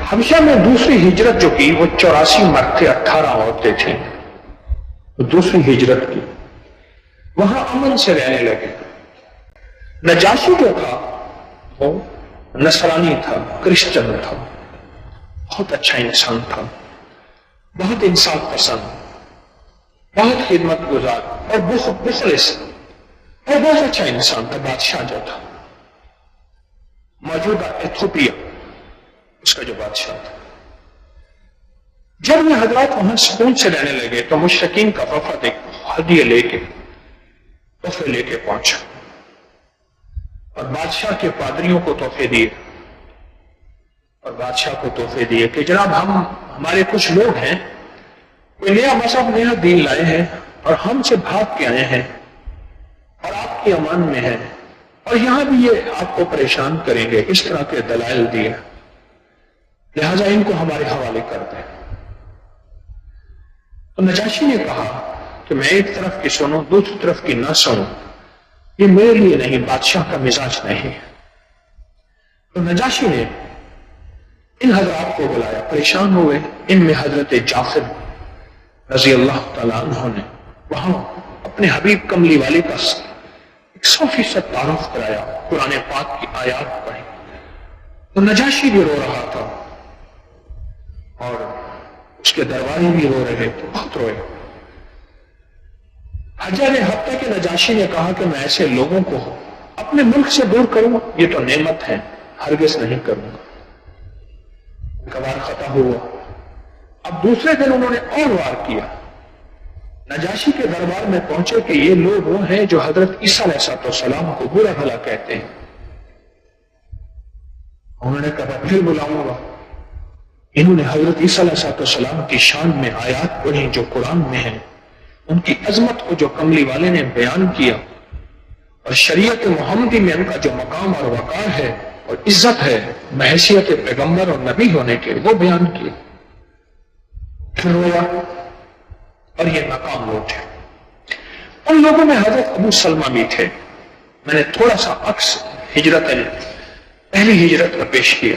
حبشہ میں دوسری ہجرت جو کی وہ 84 مرد تھے، 18 عورتیں تھیں، دوسری ہجرت کی، وہاں امن سے رہنے لگے۔ نجاشی جو تھا وہ نصرانی تھا، کرسچن تھا، بہت اچھا انسان تھا، بہت انصاف پسند، بہت خدمت گزار اور بہت مخلص اور بہت اچھا انسان تھا۔ بادشاہ جو تھا موجودہ ایتھوپیا، اس کا جو بادشاہ تھا، جب یہ حضرات وہاں سکون سے رہنے لگے تو مشرکین کا وفد ایک ہدیے لے کے، تحفے لے کے پہنچا اور بادشاہ کے پادریوں کو تحفے دیے اور بادشاہ کو تحفے دیے کہ جناب ہمارے کچھ لوگ ہیں، کوئی نیا مذہب نیا دین لائے ہیں اور ہم سے بھاگ کے آئے ہیں اور آپ کی امان میں ہے، اور یہاں بھی یہ آپ کو پریشان کریں گے، اس طرح کے دلائل دیے، لہذا ان کو ہمارے حوالے کر دیں۔ تو نجاشی نے کہا کہ میں ایک طرف کی سنوں دوسری طرف کی نہ سنوں، یہ میرے لیے نہیں، بادشاہ کا مزاج نہیں ہے۔ تو نجاشی نے ان حضرات کو بلایا، پریشان ہوئے۔ ان میں حضرت جعفر رضی اللہ تعالیٰ عنہ نے وہاں اپنے حبیب کملی والے کا 100% تعارف کرایا، قرآن پاک کی آیات پڑھی۔ تو نجاشی بھی رو رہا تھا اور اس کے درباری بھی رو رہے تھے، بہت روئے۔ حجر حبتہ کے نجاشی نے کہا کہ میں ایسے لوگوں کو اپنے ملک سے دور کروں، یہ تو نعمت ہے، ہرگز نہیں کروں گا۔ وار خطا ہوا۔ اب دوسرے دن انہوں نے اور وار کیا، نجاشی کے دربار میں پہنچے کہ یہ لوگ وہ ہیں جو حضرت عیسیٰ علیہ السلام کو برا بھلا کہتے ہیں۔ انہوں نے کہا پھر بلاؤں گا۔ انہوں نے حضرت عیسیٰ علیہ السلام کی شان میں آیات پڑھی جو قرآن میں ہیں، ان کی عظمت کو جو کملی والے نے بیان کیا، اور شریعت محمدی میں ان کا جو مقام اور وقار ہے اور عزت ہے بحیثیت پیغمبر اور نبی ہونے کے، وہ بیان کیا۔ پھر رویا اور یہ مقام لوٹے۔ ان لوگوں میں حضرت ابو سلمہ بھی تھے۔ میں نے تھوڑا سا عکس ہجرت پہلی ہجرت کا پیش کیا،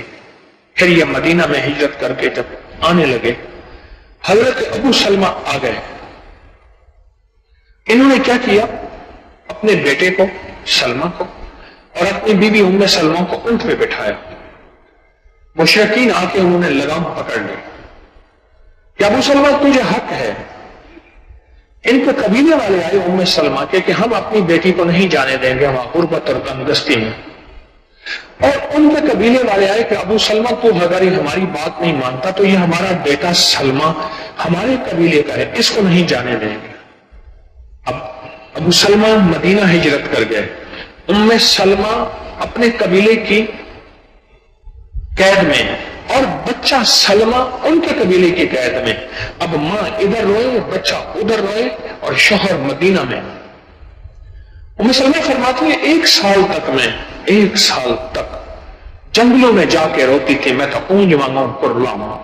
پھر یہ مدینہ میں ہجرت کر کے جب آنے لگے، حضرت ابو سلمہ آ گئے۔ انہوں نے کیا کیا، اپنے بیٹے کو سلمہ کو اور اپنی بیوی ام سلمہ کو اونٹ پہ بٹھایا۔ مشرکین آ کے انہوں نے لگام پکڑ لی کہ ابو سلمہ تجھے حق ہے۔ ان کے قبیلے والے آئے ام سلمہ کے کہ ہم اپنی بیٹی کو نہیں جانے دیں گے وہاں غربت اور تنگدستی میں، اور ان کے قبیلے والے آئے کہ ابو سلمہ تو اگر یہ ہماری بات نہیں مانتا تو یہ ہمارا بیٹا سلمہ ہمارے قبیلے کا ہے، اس کو نہیں جانے دیں گے۔ اب ابو سلمہ مدینہ ہجرت کر گئے، ام سلمہ اپنے قبیلے کی قید میں اور بچہ سلمہ ان کے قبیلے کی قید میں۔ اب ماں ادھر روئے، بچہ ادھر روئے، اور شوہر مدینہ میں۔ ام سلمہ فرماتی ہے ایک سال تک جنگلوں میں جا کے روتی تھی، میں تو اونج مانگا پر لاؤں،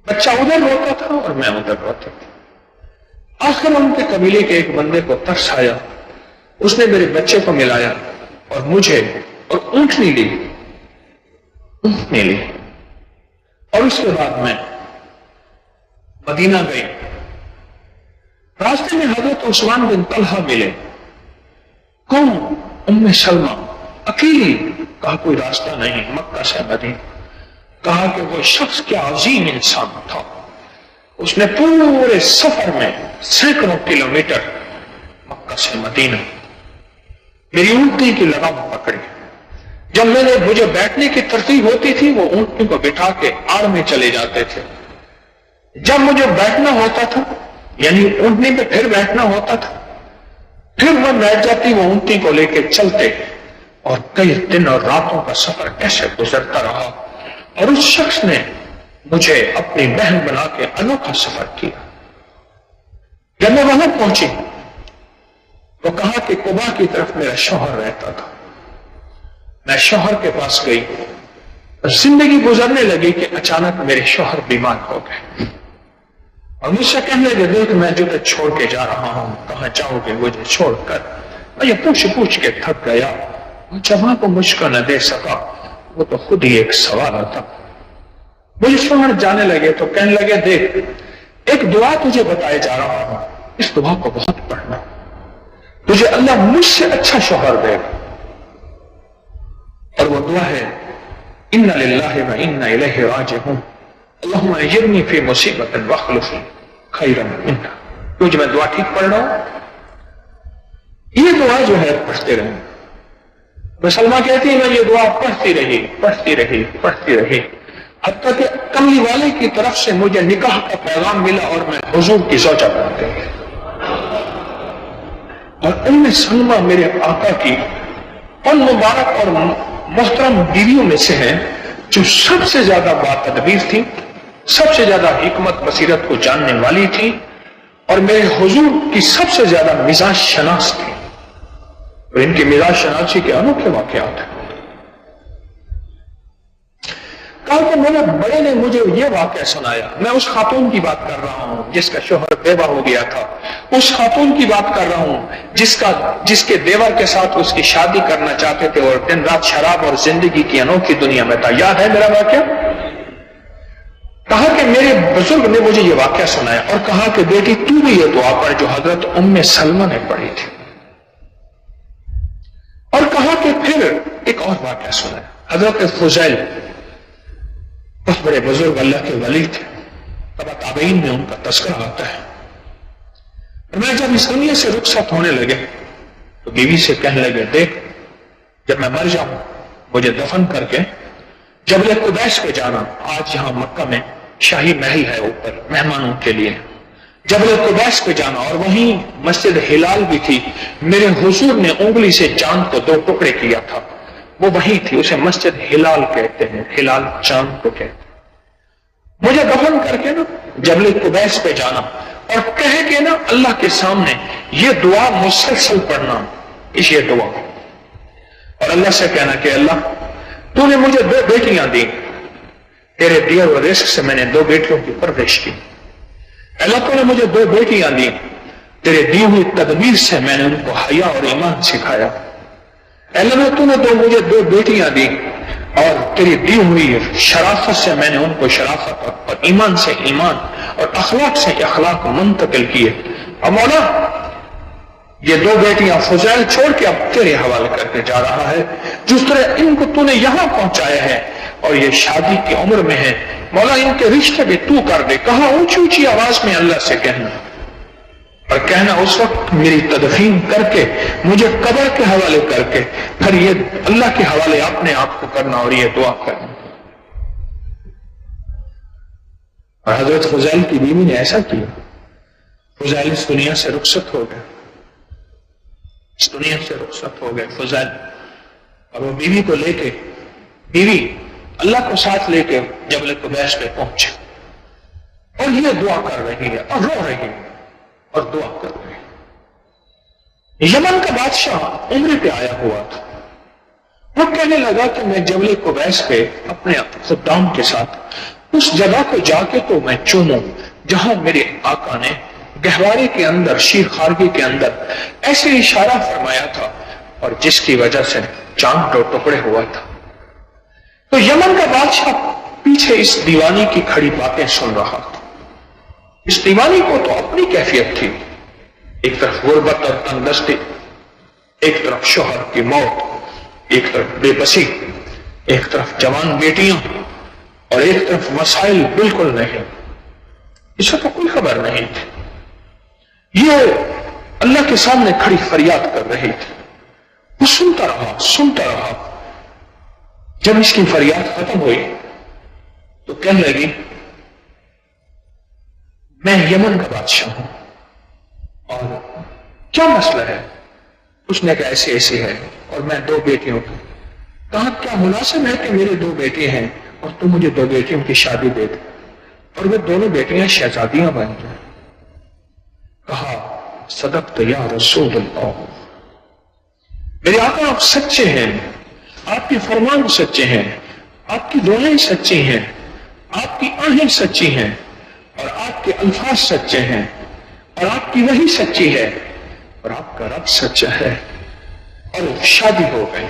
بچہ ادھر روتا تھا اور میں ادھر روتا تھا۔ آخر ان کے قبیلے کے ایک بندے کو ترس آیا، اس نے میرے بچے کو ملایا اور مجھے اور اونٹنی لی، اور اس کے بعد میں مدینہ گئی۔ راستے میں حضرت عثمان بن طلحہ ملے۔ کون؟ ام سلمہ اکیلی۔ کہا کوئی راستہ نہیں مکہ سے مدینہ۔ کہا کہ وہ شخص کیا عظیم انسان تھا، اس نے پورے سفر میں سینکڑوں کلومیٹر مکہ سے مدینہ میری اونٹنی کی لگام پکڑی۔ جب مجھے بیٹھنے کی ترتیب ہوتی تھی وہ اونٹنی کو بٹھا کے آڑ میں چلے جاتے تھے، جب مجھے بیٹھنا ہوتا تھا یعنی اونٹنی پہ پھر بیٹھنا ہوتا تھا، پھر وہ بیٹھ جاتی، وہ اونٹنی کو لے کے چلتے، اور کئی دن اور راتوں کا سفر ایسے گزرتا رہا، اور اس شخص نے مجھے اپنی بہن بنا کے انوکھا سفر کیا۔ جب میں وہاں پہنچی تو کہا کہ قبا کی طرف میرا شوہر رہتا تھا۔ میں شوہر کے پاس گئی، زندگی گزرنے لگی کہ اچانک میرے شوہر بیمار ہو گئے، اور مجھ سے کہنے لگے دیکھ میں تجھے چھوڑ کے جا رہا ہوں، کہاں جاؤ گے مجھے چھوڑ کر؟ میں یہ پوچھ کے تھک گیا، جواب مجھ کو نہ دے سکا، وہ تو خود ہی ایک سوال تھا۔ مجھے شوہر جانے لگے تو کہنے لگے دیکھ ایک دعا تجھے بتائے جا رہا ہوں، اس دعا کو بہت پڑھنا، تجھے اللہ مجھ سے اچھا شوہر دے گا۔ اور وہ دعا ہے اِنَّ لِلَّهِ وَإِنَّ إِلَيْهِ رَاجِعُونَ اللہم اجرنی فی مصیبت واخلف خیرا منہا۔ تجھے میں دعا ٹھیک پڑھ رہا ہوں، یہ دعا جو ہے پڑھتے رہیں۔ مسلمہ کہتی ہے میں یہ دعا پڑھتی رہی حتیٰ کہ کملی والے کی طرف سے مجھے نکاح کا پیغام ملا اور میں حضور کی زوجہ بن گئی۔ اور ام سلمہ میرے آقا کی ان مبارک اور محترم بیویوں میں سے ہیں جو سب سے زیادہ باتدبیر تھی، سب سے زیادہ حکمت بصیرت کو جاننے والی تھی، اور میرے حضور کی سب سے زیادہ مزاج شناس تھی۔ اور ان کی مزاج شناسی کے انوکھے واقعات ہیں۔ کہا کہ میرے بڑے نے مجھے یہ واقعہ سنایا، میں اس خاتون کی بات کر رہا ہوں جس کا شوہر بیوہ ہو گیا تھا، اس خاتون کی بات کر رہا ہوں جس کے دیور کے ساتھ اس کی شادی کرنا چاہتے تھے اور دن رات شراب اور زندگی کی انوکھی دنیا میں تھا۔ یاد ہے میرا واقعہ؟ کہا کہ میرے بزرگ نے مجھے یہ واقعہ سنایا اور کہا کہ بیٹی تو بھی یہ دعا پڑھ جو حضرت ام سلمہ نے پڑھی تھی، اور کہا کہ پھر ایک اور واقعہ سنایا۔ حضرت فضیل بہت بڑے بزرگ اللہ کے ولی تھے، تبع تابعین میں ان کا تذکرہ آتا ہے۔ اور میں جب اس دنیا سے رخصت ہونے لگے تو بیوی سے کہنے لگے دیکھ جب میں مر جاؤں مجھے دفن کر کے جبل قبیس پہ جانا۔ آج یہاں مکہ میں شاہی محل ہے اوپر مہمانوں کے لیے، جبل قبیس پہ جانا، اور وہیں مسجد ہلال بھی تھی، میرے حضور نے انگلی سے چاند کو 2 ٹکڑے کیا تھا، وہ وہی تھی، اسے مسجد ہلال کہتے ہیں، ہلال چاند کو کہتے ہیں۔ مجھے دفن کر کے نا جبل قبیس پہ جانا اور کہے کہ نا اللہ کے سامنے یہ دعا مسلسل پڑھنا، اس یہ دعا، اور اللہ سے کہنا کہ اللہ تو نے مجھے 2 بیٹیاں دی، تیرے دیے ہوئے رزق سے میں نے 2 بیٹیوں کی پرورش کی۔ اللہ تو نے مجھے 2 بیٹیاں دی، تیرے دی ہوئی تدبیر سے میں نے ان کو حیا اور ایمان سکھایا۔ اللہ تو نے مجھے 2 بیٹیاں دی اور تیری دی ہوئی شرافت سے میں نے ان کو شرافت اور ایمان سے ایمان اور اخلاق سے اخلاق منتقل کیے۔ اور مولا یہ 2 بیٹیاں فضیل چھوڑ کے اب تیرے حوالے کرتے جا رہا ہے، جس طرح ان کو تو نے یہاں پہنچایا ہے اور یہ شادی کی عمر میں ہے، مولا ان کے رشتے بھی تو کر دے۔ کہا اونچی اونچی آواز میں اللہ سے کہنا، اور کہنا اس وقت میری تدفین کر کے مجھے قبر کے حوالے کر کے پھر یہ اللہ کے حوالے اپنے آپ کو کرنا اور یہ دعا کرنا۔ اور حضرت فضیل کی بیوی نے ایسا کیا۔ فضیل اس دنیا سے رخصت ہو گئے، اس دنیا سے رخصت ہو گئے فضیل، اور وہ بیوی کو لے کے، بیوی اللہ کو ساتھ لے کے جبل قبیس پہ پہنچے اور یہ دعا کر رہی ہے اور رو رہی ہے اور دعا کر رہی ہے۔ یمن کا بادشاہ عمرے پہ آیا ہوا تھا، وہ کہنے لگا کہ میں جبل قبیس پہ اپنے خدام کے ساتھ اس جگہ کو جا کے تو میں چوموں جہاں میرے آقا نے گہوارے کے اندر شیر خارگی کے اندر ایسے اشارہ فرمایا تھا اور جس کی وجہ سے چاند 2 ٹکڑے ہوا تھا۔ تو یمن کا بادشاہ پیچھے اس دیوانی کی کھڑی باتیں سن رہا تھا۔ اس دیوانی کو تو اپنی کیفیت تھی، ایک طرف غربت اور تنگدستی، ایک طرف شوہر کی موت، ایک طرف بے بسی، ایک طرف جوان بیٹیاں، اور ایک طرف مسائل بالکل نہیں، اس کو کوئی خبر نہیں تھی۔ یہ اللہ کے سامنے کھڑی فریاد کر رہی تھی، وہ سنتا رہا۔ جب اس کی فریاد ختم ہوئی تو کہنے لگی میں یمن کا بادشاہ ہوں اور کیا مسئلہ ہے؟ اس نے کہا ایسے ہے اور میں 2 بیٹیوں کی۔ کہا کیا مناسب ہے کہ میرے 2 بیٹے ہیں اور تم مجھے 2 بیٹیوں کی شادی دے دے اور وہ دونوں بیٹیاں شہزادیاں بن جائیں۔ کہا صدقت یا رسول اللہ، میرے آقا آپ سچے ہیں، آپ کے فرمان سچے ہیں، آپ کی دعائیں سچی ہیں، آپ کی آہیں سچی ہیں، اور آپ کے الفاظ سچے ہیں، اور آپ کی وحی سچی ہے، اور آپ کا رب سچا ہے، اور شادی ہو گئی۔